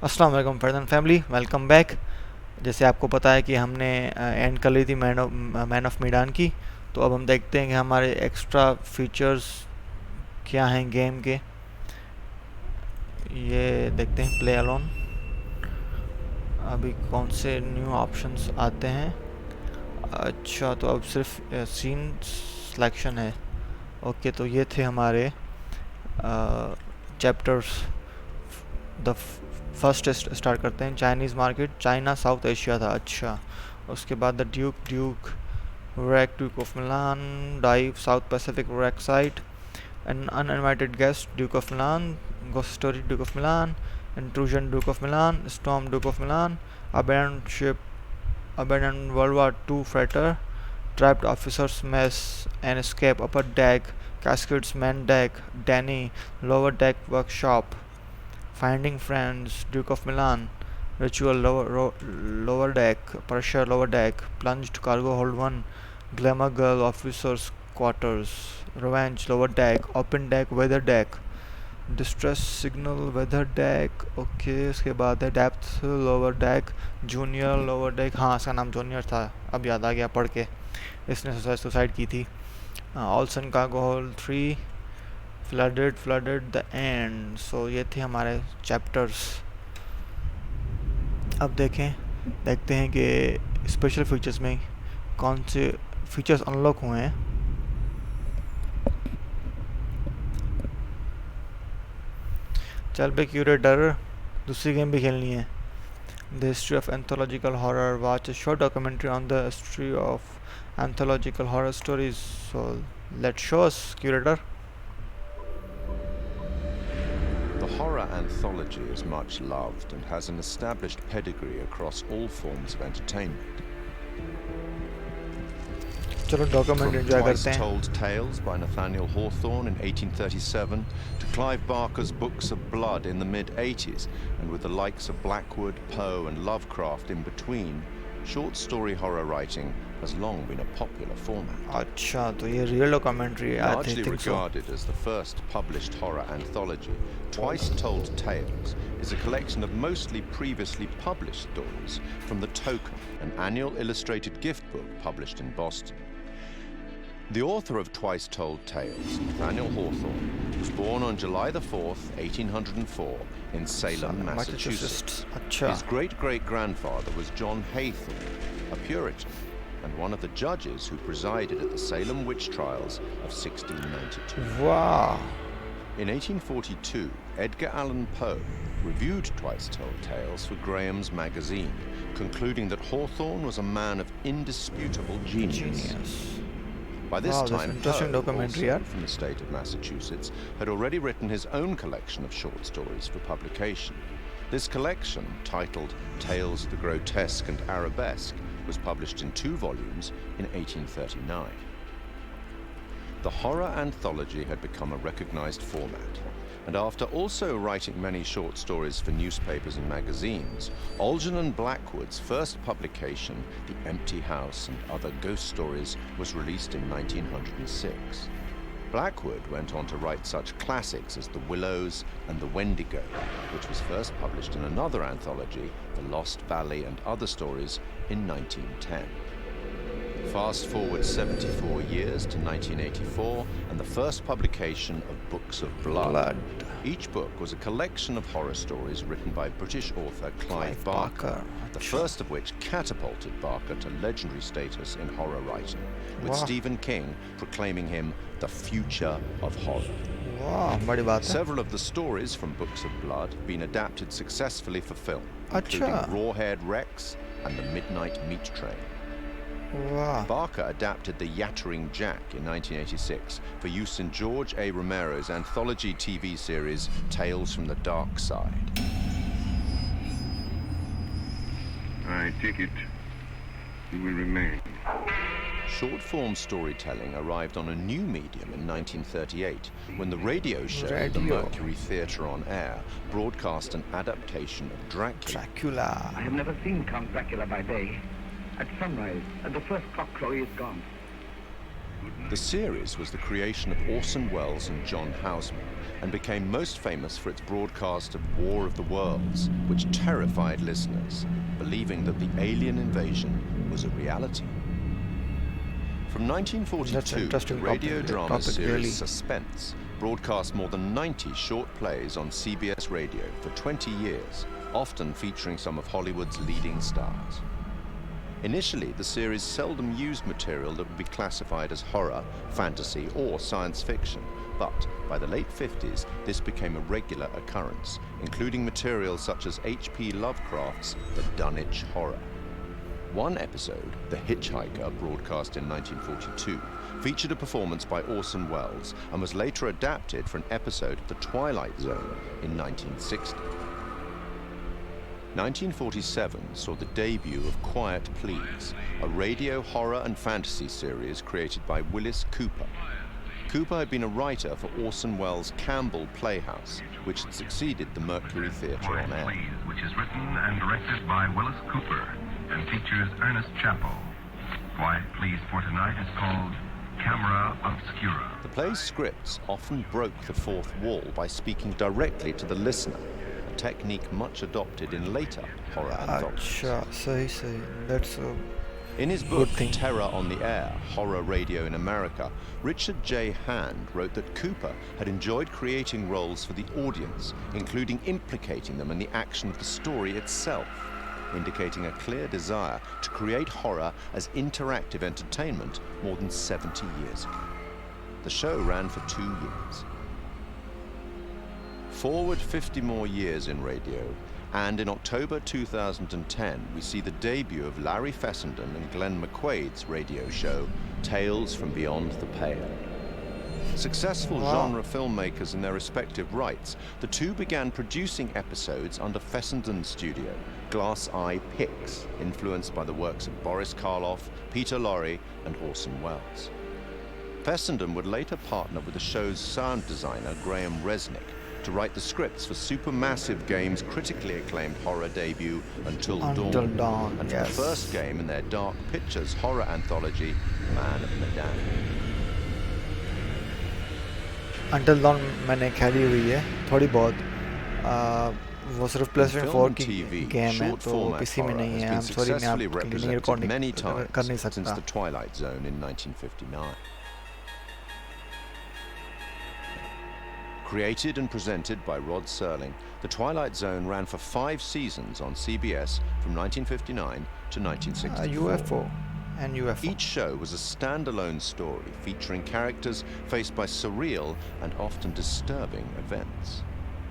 अस्सलाम वालेकुम friends and family, welcome back. जैसे आपको पता है कि हमने एंड कर ली थी मैन ऑफ मीडान की। तो अब हम देखते हैं कि हमारे एक्स्ट्रा फीचर्स क्या हैं गेम के। ये देखते हैं प्ले अलोन, अभी कौन से न्यू ऑप्शंस आते हैं। अच्छा, तो अब सिर्फ सीन सिलेक्शन है। ओके, तो ये थे हमारे चैप्टर्स। द फर्स्ट स्टार्ट करते हैं। Chinese market, China South Asia था। अच्छा, उसके बाद the Duke wreck, Duke of Milan, dive South Pacific wreck site, an uninvited guest Duke of Milan, ghost story Duke of Milan, intrusion Duke of Milan, storm Duke of Milan, abandoned ship, abandoned World War Two freighter, trapped officers mess and escape upper deck, cascades main deck, Danny lower deck workshop, finding friends Duke of Milan, ritual lower deck, pressure lower deck, plunged cargo hold 1, glamour girl officers quarters, revenge lower deck, open deck weather deck, distress signal weather deck। Okay, उसके बाद है depth lower deck, junior lower deck. हाँ, इसका नाम junior था, अब याद आ गया पढ़ के। इसने सुसाइड की थी। ऑल्सन cargo hold 3, flooded the end. So ये थे हमारे चैप्टर्स। अब देखते हैं कि स्पेशल फीचर्स में कौन से फीचर्स अनलॉक हुए हैं। चल पे क्यूरेटर, दूसरी गेम भी खेलनी है। The history of anthological horror. Watch a short documentary on the history of anthological horror stories. So let's show us, curator. The horror anthology is much loved and has an established pedigree across all forms of entertainment. चलो document enjoy Twice करते हैं। Told Tales by Nathaniel Hawthorne in 1837 to Clive Barker's Books of Blood in the mid-80s, and with the likes of Blackwood, Poe and Lovecraft in between, short story horror writing has long been a popular format. अच्छा, तो ये real documentary है। Largely regarded as the first published horror anthology, Twice Told Tales is a collection of mostly previously published stories from The Token, an annual illustrated gift book published in Boston. The author of Twice Told Tales, Nathaniel Hawthorne, was born on July the 4th, 1804, in Salem, Massachusetts. His great-great-grandfather was John Haythorne, a Puritan, and one of the judges who presided at the Salem witch trials of 1692. Wow. In 1842, Edgar Allan Poe reviewed Twice Told Tales for Graham's magazine, concluding that Hawthorne was a man of indisputable genius. By this time, Poe, also from the state of Massachusetts, had already written his own collection of short stories for publication. This collection, titled Tales of the Grotesque and Arabesque, was published in 2 volumes in 1839. The horror anthology had become a recognized format, and after also writing many short stories for newspapers and magazines, Olgen and Blackwood's first publication, The Empty House and Other Ghost Stories, was released in 1906. Blackwood went on to write such classics as The Willows and The Wendigo, which was first published in another anthology, The Lost Valley and Other Stories, in 1910. Fast forward 74 years to 1984 and the first publication of Books of Blood. Each book was a collection of horror stories written by British author Clive Barker, the first of which catapulted Barker to legendary status in horror writing, with Stephen King proclaiming him the future of horror. Several of the stories from Books of Blood have been adapted successfully for film, including Rawhead Rex and The Midnight Meat Train. Barker adapted The Yattering Jack in 1986 for use in George A. Romero's anthology TV series Tales from the Dark Side. I take it you will remain. Short-form storytelling arrived on a new medium in 1938 when the radio show The Mercury Theatre on Air broadcast an adaptation of Dracula. I have never seen Count Dracula by day. At sunrise, at the first cockcrow, he is gone. Good The series was the creation of Orson Welles and John Houseman and became most famous for its broadcast of War of the Worlds, which terrified listeners, believing that the alien invasion was a reality. From 1942, the radio drama series really. Suspense broadcast more than 90 short plays on CBS radio for 20 years, often featuring some of Hollywood's leading stars. Initially, the series seldom used material that would be classified as horror, fantasy, or science fiction, but by the late 50s, this became a regular occurrence, including material such as H.P. Lovecraft's The Dunwich Horror. One episode, The Hitchhiker, broadcast in 1942, featured a performance by Orson Welles and was later adapted for an episode of The Twilight Zone in 1960. 1947 saw the debut of Quiet Please, a radio horror and fantasy series created by Willis Cooper. Cooper had been a writer for Orson Welles' Campbell Playhouse, which had succeeded the Mercury Theatre on air. Which is written and directed by Willis Cooper and features Ernest Chappell. Quiet Please for tonight is called Camera Obscura. The play's scripts often broke the fourth wall by speaking directly to the listener, a technique much adopted in later horror anthologies. That's In his book, Terror on the Air, Horror Radio in America, Richard J. Hand wrote that Cooper had enjoyed creating roles for the audience, including implicating them in the action of the story itself, indicating a clear desire to create horror as interactive entertainment more than 70 years ago. The show ran for 2 years. Forward 50 more years in radio, and in October 2010, we see the debut of Larry Fessenden and Glenn McQuaid's radio show, Tales from Beyond the Pale. Successful genre filmmakers in their respective rights, the two began producing episodes under Fessenden's studio, Glass Eye Pix, influenced by the works of Boris Karloff, Peter Lorre, and Orson Welles. Fessenden would later partner with the show's sound designer, Graham Resnick, to write the scripts for Supermassive Games' critically acclaimed horror debut, Until Dawn, and for the first game in their Dark Pictures horror anthology, Man of Medan. Until Dawn मैंने खेली हुई है थोड़ी बहुत वो सिर्फ PlayStation 4 की game है तो PC में नहीं है. I'm sorry मैं आपके लिए रिकॉर्डिंग कर नहीं सकता. Since the Twilight Zone in 1959. Created and presented by Rod Serling, The Twilight Zone ran for 5 seasons on CBS from 1959 to 1964. UFO. Each show was a standalone story featuring characters faced by surreal and often disturbing events.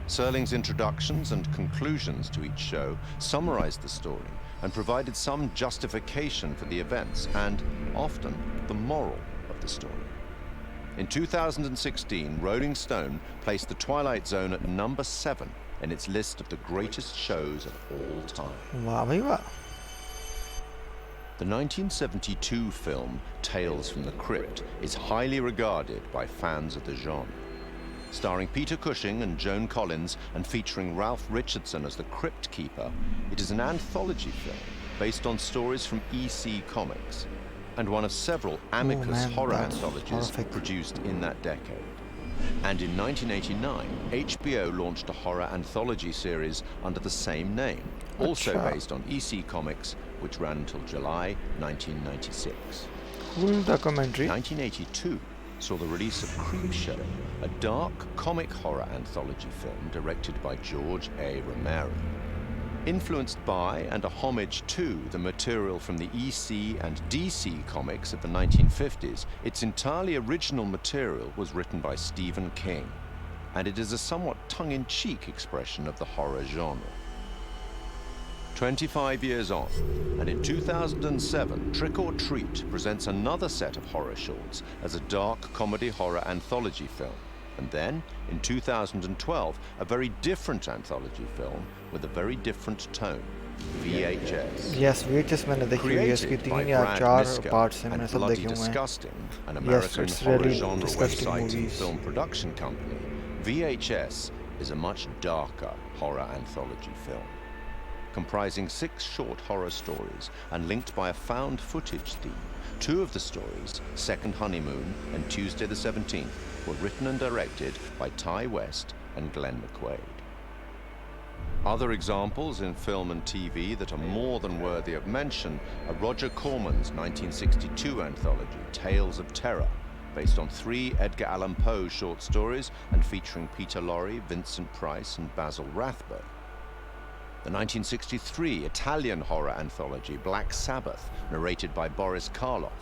Serling's introductions and conclusions to each show summarized the story and provided some justification for the events and, often, the moral of the story. In 2016, Rolling Stone placed The Twilight Zone at number 7 in its list of the greatest shows of all time. वाह भाई वाह. The 1972 film Tales from the Crypt is highly regarded by fans of the genre. Starring Peter Cushing and Joan Collins and featuring Ralph Richardson as the Crypt Keeper, it is an anthology film based on stories from EC Comics and one of several amicus horror anthologies produced in that decade. And in 1989, HBO launched a horror anthology series under the same name, also based on EC Comics, which ran until July 1996. Cool documentary. 1982 saw the release of Creepshow, a dark comic horror anthology film directed by George A. Romero. Influenced by and a homage to the material from the EC and DC comics of the 1950s, its entirely original material was written by Stephen King, and it is a somewhat tongue-in-cheek expression of the horror genre. 25 years on, and in 2007, Trick or Treat presents another set of horror shorts as a dark comedy horror anthology film. And then, in 2012, a very different anthology film with a very different tone, VHS. Yes, VHS मैंने देखी हुई है. इसकी 3 या 4 parts हैं, मैंने सब देखे हुए हैं. Disgusting, an American it's horror really genre disgusting website and movies. film production company, VHS is a much darker horror anthology film. comprising 6 short horror stories and linked by a found footage theme. 2 of the stories, Second Honeymoon and Tuesday the 17th, were written and directed by Ty West and Glenn McQuaid. Other examples in film and TV that are more than worthy of mention are Roger Corman's 1962 anthology, Tales of Terror, based on 3 Edgar Allan Poe short stories and featuring Peter Lorre, Vincent Price, and Basil Rathbone. The 1963 Italian horror anthology, Black Sabbath, narrated by Boris Karloff.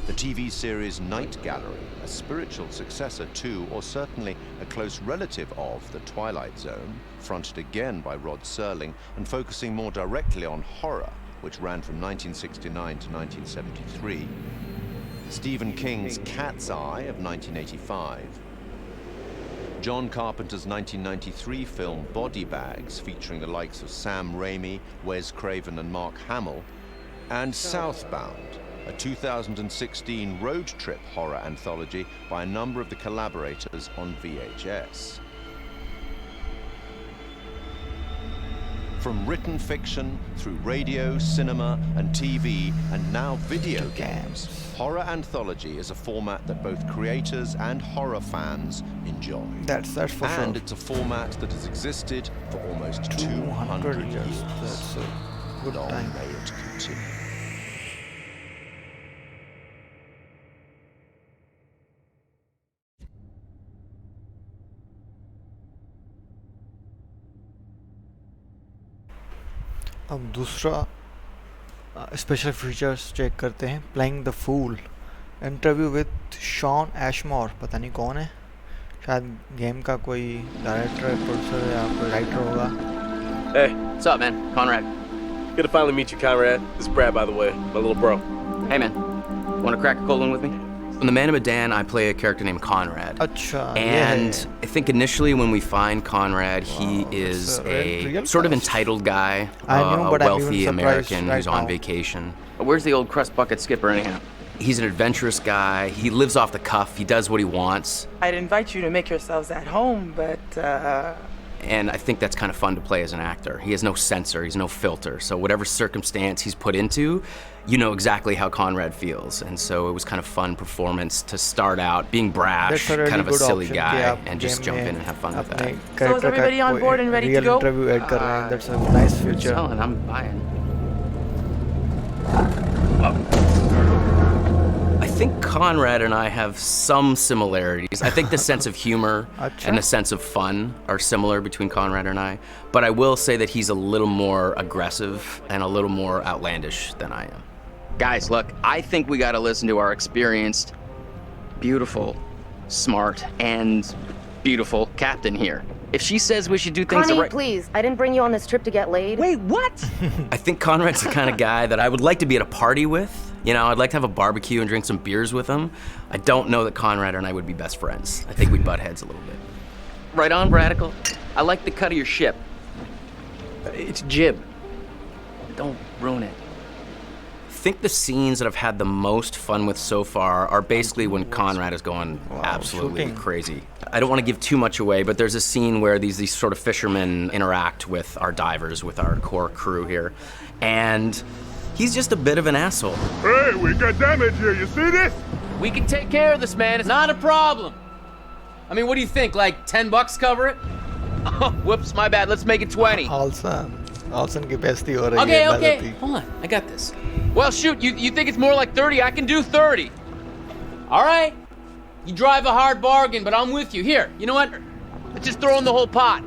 The TV series Night Gallery, a spiritual successor to, or certainly a close relative of, The Twilight Zone, fronted again by Rod Serling and focusing more directly on horror, which ran from 1969 to 1973. Stephen King's Cat's Eye of 1985. John Carpenter's 1993 film Body Bags, featuring the likes of Sam Raimi, Wes Craven, and Mark Hamill. And Southbound, a 2016 road trip horror anthology by a number of the collaborators on VHS. From written fiction through radio, cinema, and TV, and now video games, horror anthology is a format that both creators and horror fans enjoy. That's for sure. And it's a format that has existed for almost 200 years. That's a good Long time. may it continue. अब दूसरा special features check करते हैं. Playing the fool, interview with Shaun Ashmore. पता नहीं कौन है, शायद game का कोई डायरेक्टर, प्रोड्यूसर या कोई राइटर होगा. Hey, what's up, man? Conrad. Good to finally meet you, Conrad. This is Brad, by the way, my little bro. Hey, man. Want to crack a cold one with me? In the Man of Medan, I play a character named Conrad. अच्छा, And I think initially when we find Conrad, he is it's a real a sort of cast. entitled guy, I know, a but I'm even wealthy surprised American right who's on now. vacation. Where's the old crust bucket skipper anyhow? He's an adventurous guy. He lives off the cuff. He does what he wants. I'd invite you to make yourselves at home, but And I think that's kind of fun to play as an actor. He has no censor, he's no filter. So whatever circumstance he's put into, you know exactly how Conrad feels. And so it was kind of fun performance to start out being brash, That's a really kind of a good silly option guy, कि आप and just game jump में in and have fun with अपने that. character का everybody on कोई board and ready to real go? interview add कर रहे हैं. That's a nice feature. Selling, I'm buying. I think Conrad and I have some similarities. I think the sense of humor Achha. and the sense of fun are similar between Conrad and I. But I will say that he's a little more aggressive and a little more outlandish than I am. Guys, look, I think we gotta listen to our experienced, beautiful, smart, and beautiful captain here. If she says we should do things Connie, the right... please. I didn't bring you on this trip to get laid. wait, what? I think Conrad's the kind of guy that I would like to be at a party with. You know, I'd like to have a barbecue and drink some beers with him. I don't know that Conrad and I would be best friends. I think we'd butt heads a little bit. Right on, Radical. I like the cut of your ship. It's jib. Don't ruin it. I think the scenes that I've had the most fun with so far are basically when Conrad is going absolutely shooting. crazy. I don't want to give too much away, but there's a scene where these sort of fishermen interact with our divers, with our core crew here. And he's just a bit of an asshole. Hey, we got damage here, you see this? We can take care of this, man. It's not a problem. I mean, what do you think? Like $10 cover it? Oh, whoops, my bad. Let's make it 20. Olsen की बेइज्जती हो रही Okay, है. okay. बेइज्जती. Hold on. I got this. Well, shoot, you think it's more like 30? I can do 30. All right. You drive a hard bargain, but I'm with you. Here, you know what? Let's just throw in the whole pot.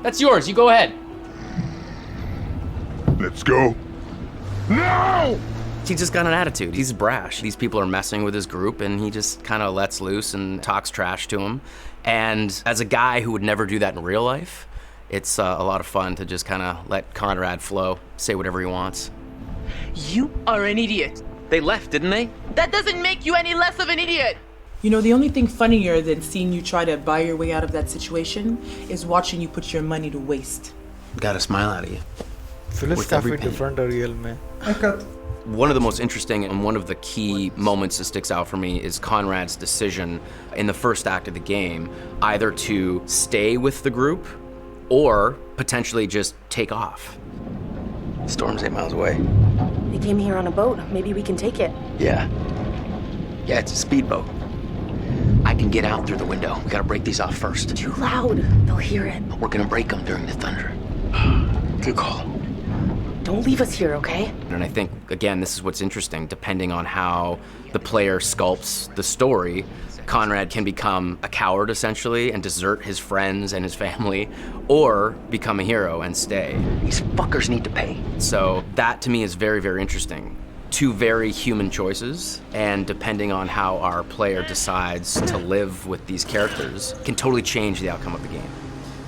That's yours. You go ahead. Let's go. No! He's just got an attitude. He's brash. These people are messing with his group, and he just kind of lets loose and talks trash to them. And as a guy who would never do that in real life, it's a lot of fun to just kind of let Conrad flow, say whatever he wants. You are an idiot. They left, didn't they? That doesn't make you any less of an idiot. You know, the only thing funnier than seeing you try to buy your way out of that situation is watching you put your money to waste. Got a smile out of you. Phyllis With every काफी penny. different है real में. One of the most interesting and one of the key moments that sticks out for me is Conrad's decision in the first act of the game, either to stay with the group or potentially just take off. Storm's 8 miles away. They came here on a boat. Maybe we can take it. Yeah, it's a speedboat. I can get out through the window. We gotta break these off first. Too loud. They'll hear it. We're gonna break them during the thunder. Good call. Don't leave us here, okay? And I think, again, this is what's interesting. Depending on how the player sculpts the story, Conrad can become a coward, essentially, and desert his friends and his family, or become a hero and stay. These fuckers need to pay. So that, to me, is very, very interesting. Two very human choices, and depending on how our player decides to live with these characters, can totally change the outcome of the game.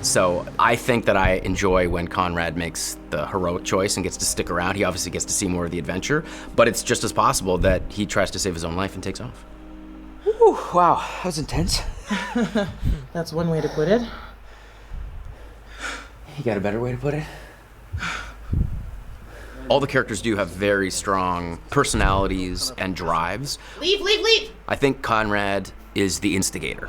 So I think that I enjoy when Conrad makes the heroic choice and gets to stick around. He obviously gets to see more of the adventure, but it's just as possible that he tries to save his own life and takes off. Whew, wow, that was intense. That's one way to put it. You got a better way to put it? All the characters do have very strong personalities and drives. Leave! I think Conrad is the instigator.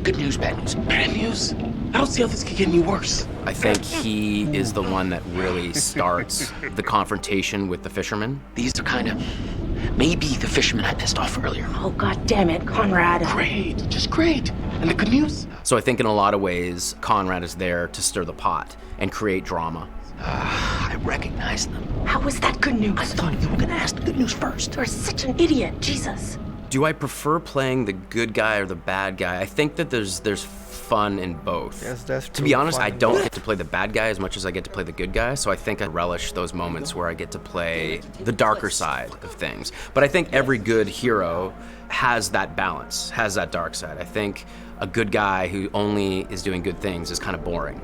Good news, bad news. Bad news? I don't see how this could get any worse. I think he is the one that really starts the confrontation with the fishermen. These are kind of maybe the fishermen I pissed off earlier. Oh, god damn it, Conrad. Great, just great. And the good news? So I think in a lot of ways, Conrad is there to stir the pot and create drama. I recognize them. How was that good news? I thought you were gonna ask the good news first. You're such an idiot, Jesus. Do I prefer playing the good guy or the bad guy? I think that there's fun in both. Yes, that's To true. be honest, Fun I in don't both. get to play the bad guy as much as I get to play the good guy, so I think I relish those moments where I get to play the darker side of things. But I think every good hero has that balance, has that dark side. I think a good guy who only is doing good things is kind of boring.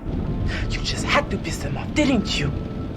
You just had to piss them off, didn't you?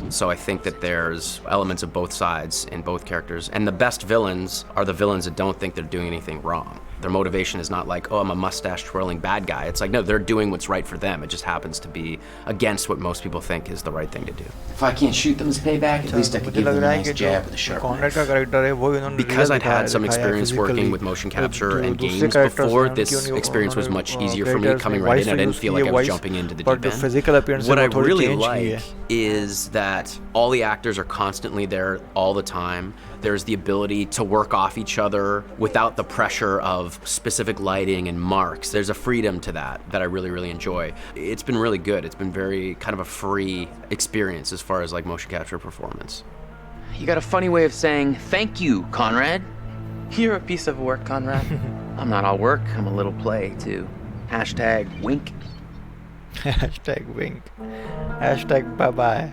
So I think that there's elements of both sides in both characters. And the best villains are the villains that don't think they're doing anything wrong. Their motivation is not like, oh, I'm a mustache twirling bad guy. It's like, no, they're doing what's right for them. It just happens to be against what most people think is the right thing to do. If I can't shoot them as payback, at least I could मुझे give लग them a रहा है nice कि jab जो with a sharp Conrad knife. का character है वो इन्होंने Because real I've had some दिखाया है experience working physically. with motion जो capture and दूसरे games characters before, हैं, this उनकी experience was उन्होंने, much easier for me creators coming ने right voice in. I didn't use feel की like है I was voice, jumping into the but deep end. physical appearance What I में थोड़ी really change की like है. is that all the actors are constantly there all the time. There's the ability to work off each other without the pressure of specific lighting and marks. There's a freedom to that I really, really enjoy. It's been really good. It's been very kind of a free experience as far as like motion capture performance. You got a funny way of saying thank you, Conrad. You're a piece of work, Conrad. I'm not all work, I'm a little play, too. #wink. Hashtag wink. Hashtag bye-bye.